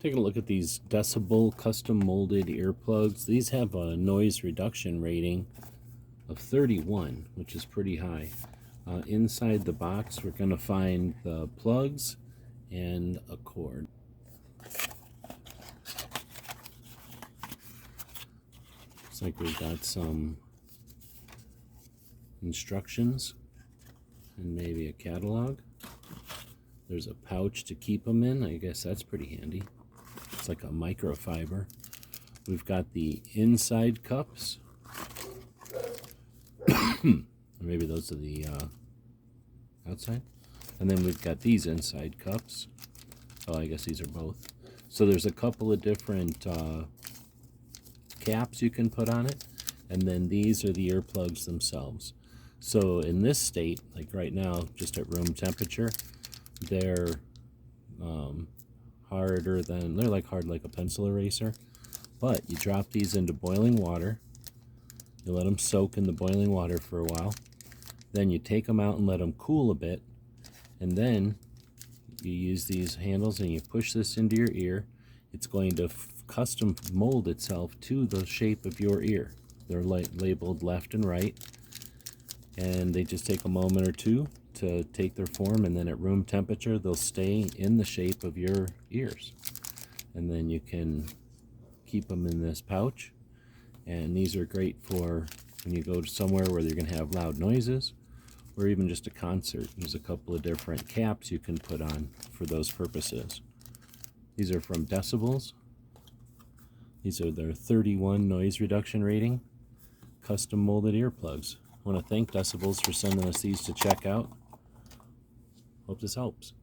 Taking a look at these Decibullz custom molded earplugs. These have a noise reduction rating of 31, which is pretty high. Inside the box, we're going to find the plugs and a cord. Looks like we've got some instructions and maybe a catalog. There's a pouch to keep them in. I guess that's pretty handy. It's like a microfiber. We've got the inside cups. Maybe those are the outside. And then we've got these inside cups. Oh, I guess these are both. So there's a couple of different caps you can put on it. And then these are the earplugs themselves. So in this state, like right now, just at room temperature, they're harder than, they're like hard like a pencil eraser. But you drop these into boiling water. You let them soak in the boiling water for a while. Then you take them out and let them cool a bit. And then you use these handles and you push this into your ear. It's going to custom mold itself to the shape of your ear. They're labeled left and right. And they just take a moment or two to take their form, and then at room temperature they'll stay in the shape of your ears. And then you can keep them in this pouch. And these are great for when you go to somewhere where you're going to have loud noises, or even just a concert. There's a couple of different caps you can put on for those purposes. These are from Decibullz. These are their 31 noise reduction rating, custom molded earplugs. I want to thank Decibullz for sending us these to check out. Hope this helps.